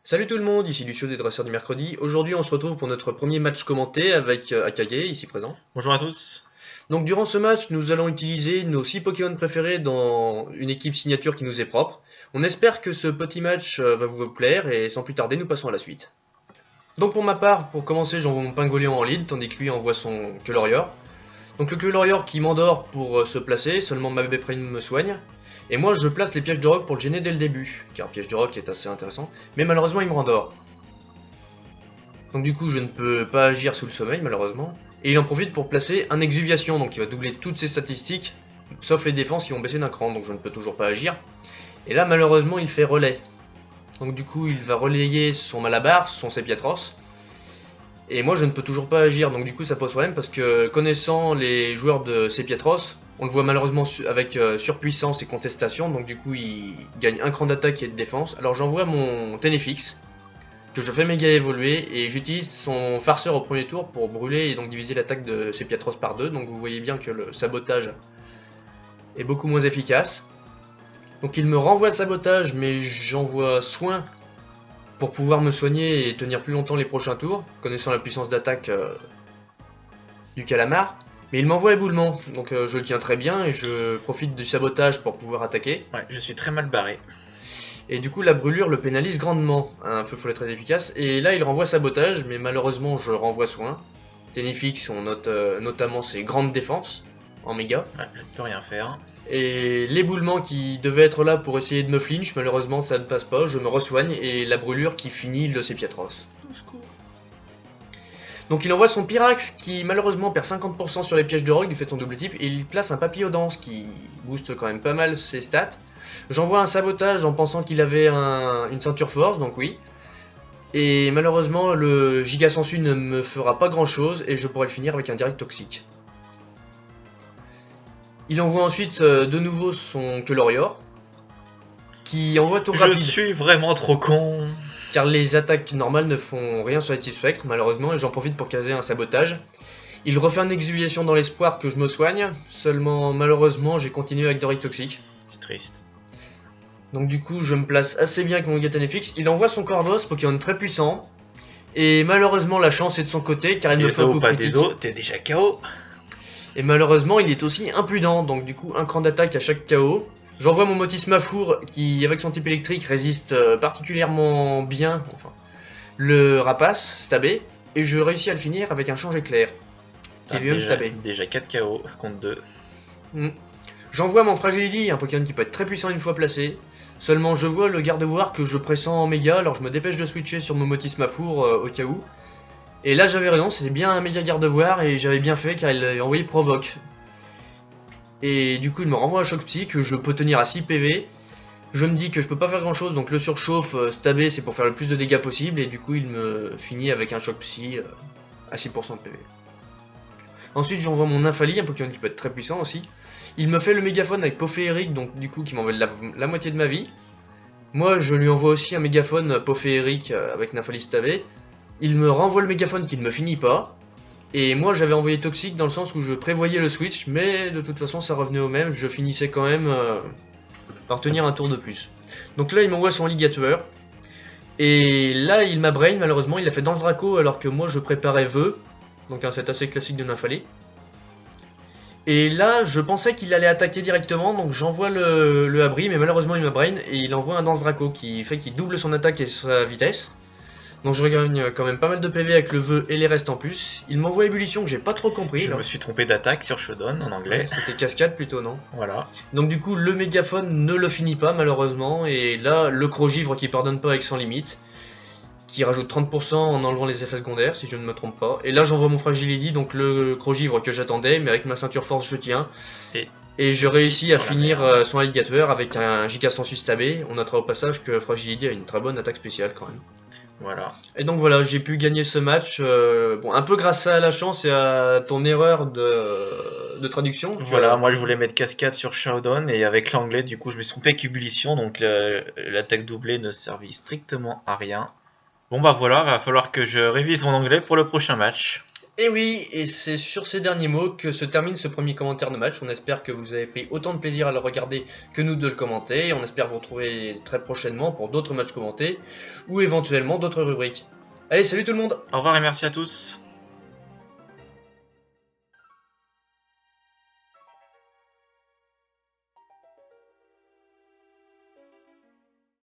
Salut tout le monde, ici Lucio des Dresseurs du Mercredi. Aujourd'hui, on se retrouve pour notre premier match commenté avec Akage, ici présent. Bonjour à tous. Donc, durant ce match, nous allons utiliser nos 6 Pokémon préférés dans une équipe signature qui nous est propre. On espère que ce petit match va vous plaire et sans plus tarder, nous passons à la suite. Donc, pour ma part, pour commencer, j'envoie mon Pingolian en lead, tandis que lui envoie son Keulorior. Donc, le Keulorior qui m'endort pour se placer, seulement ma bébé Prime me soigne. Et moi, je place les pièges de roc pour le gêner dès le début, car piège de roc est assez intéressant, mais malheureusement, il me rendort. Donc du coup, je ne peux pas agir sous le sommeil, malheureusement. Et il en profite pour placer un exuviation, donc il va doubler toutes ses statistiques, sauf les défenses qui vont baisser d'un cran, donc je ne peux toujours pas agir. Et là, malheureusement, il fait relais. Donc du coup, il va relayer son Malabar, son Sepiatros. Et moi, je ne peux toujours pas agir, donc du coup, ça pose problème, parce que connaissant les joueurs de Sepiatros, on le voit malheureusement avec surpuissance et contestation, donc du coup, il gagne un cran d'attaque et de défense. Alors j'envoie mon Ténéfix, que je fais méga évoluer, et j'utilise son farceur au premier tour pour brûler et donc diviser l'attaque de Sepiatros par 2. Donc vous voyez bien que le sabotage est beaucoup moins efficace. Donc il me renvoie le sabotage, mais j'envoie soin pour pouvoir me soigner et tenir plus longtemps les prochains tours, connaissant la puissance d'attaque du calamar. Mais il m'envoie éboulement, donc je le tiens très bien et je profite du sabotage pour pouvoir attaquer. Ouais, je suis très mal barré. Et du coup, la brûlure le pénalise grandement. Un feu follet très efficace. Et là, il renvoie sabotage, mais malheureusement, je renvoie soin. Ténéfix, on note notamment ses grandes défenses en méga. Ouais, je ne peux rien faire. Et l'éboulement qui devait être là pour essayer de me flinch, malheureusement, ça ne passe pas. Je me resoigne et la brûlure qui finit le Sepiatros. Donc il envoie son Pyrax qui malheureusement perd 50% sur les pièges de roc du fait de son double type. Et il place un Papillodance qui booste quand même pas mal ses stats. J'envoie un sabotage en pensant qu'il avait une ceinture force, donc oui. Et malheureusement, le Giga Sensu ne me fera pas grand chose et je pourrais le finir avec un direct toxique. Il envoie ensuite de nouveau son Keulorior, qui envoie tour rapide. Je suis vraiment trop con. Car les attaques normales ne font rien sur les Spectre, malheureusement, et j'en profite pour caser un sabotage. Il refait une exuviation dans l'espoir que je me soigne, seulement malheureusement j'ai continué avec Doric Toxique. C'est triste. Donc du coup je me place assez bien avec mon Ténéfix. Il envoie son Corvos, Pokémon très puissant. Et malheureusement la chance est de son côté car il me fait un coup critique. T'es déjà KO. Et malheureusement il est aussi impudent, donc du coup un cran d'attaque à chaque KO. J'envoie mon Motis Mafour qui avec son type électrique résiste particulièrement bien, enfin, le rapace, stabé. Et je réussis à le finir avec un change éclair. Qui est lui-même stabé. Déjà 4 KO contre 2. J'envoie mon Fragility, un Pokémon qui peut être très puissant une fois placé. Seulement je vois le garde-voir que je pressens en méga, alors je me dépêche de switcher sur mon Motis Mafour au cas où. Et là j'avais raison, c'était bien un méga garde-voir et j'avais bien fait car il avait envoyé provoque. Et du coup il me renvoie un choc psy que je peux tenir à 6 PV. Je me dis que je peux pas faire grand chose, donc le surchauffe stabé c'est pour faire le plus de dégâts possible et du coup il me finit avec un choc psy à 6% de PV. Ensuite j'envoie mon Infali, un Pokémon qui peut être très puissant aussi. Il me fait le mégaphone avec peau féerique, donc du coup qui m'envoie la moitié de ma vie. Moi je lui envoie aussi un mégaphone peau féerique avec Nymphalis stabé. Il me renvoie le mégaphone qui ne me finit pas. Et moi j'avais envoyé toxique dans le sens où je prévoyais le switch, mais de toute façon ça revenait au même, je finissais quand même par tenir un tour de plus. Donc là il m'envoie son ligateur. Et là il m'a brain malheureusement, il a fait Danse Draco alors que moi je préparais Vœu. Donc un set assez classique de Nymphalie. Et là, je pensais qu'il allait attaquer directement, donc j'envoie le abri, mais malheureusement il m'a brain et il envoie un Danse Draco qui fait qu'il double son attaque et sa vitesse. Donc je regagne quand même pas mal de PV avec le vœu et les restes en plus. Il m'envoie ébullition que j'ai pas trop compris. Je me suis trompé d'attaque sur Shodan en anglais. C'était cascade plutôt, non? Voilà. Donc du coup, le mégaphone ne le finit pas malheureusement, et là, le Crogivre qui pardonne pas avec sans limite, qui rajoute 30% en enlevant les effets secondaires, si je ne me trompe pas. Et là, j'envoie mon Fragility, donc le Crogivre que j'attendais, mais avec ma ceinture force, je tiens. Et je réussis à finir son alligator avec un Giga Sensu stabé. On notera au passage que Fragility a une très bonne attaque spéciale quand même. Voilà. Et donc voilà, j'ai pu gagner ce match, bon, un peu grâce à la chance et à ton erreur de traduction. Voilà, moi je voulais mettre cascade sur Showdown et avec l'anglais, du coup je me suis trompé avec ébullition, donc l'attaque doublée ne servit strictement à rien. Bon bah voilà, va falloir que je révise mon anglais pour le prochain match. Et oui, et c'est sur ces derniers mots que se termine ce premier commentaire de match. On espère que vous avez pris autant de plaisir à le regarder que nous de le commenter. Et on espère vous retrouver très prochainement pour d'autres matchs commentés ou éventuellement d'autres rubriques. Allez, salut tout le monde! Au revoir et merci à tous.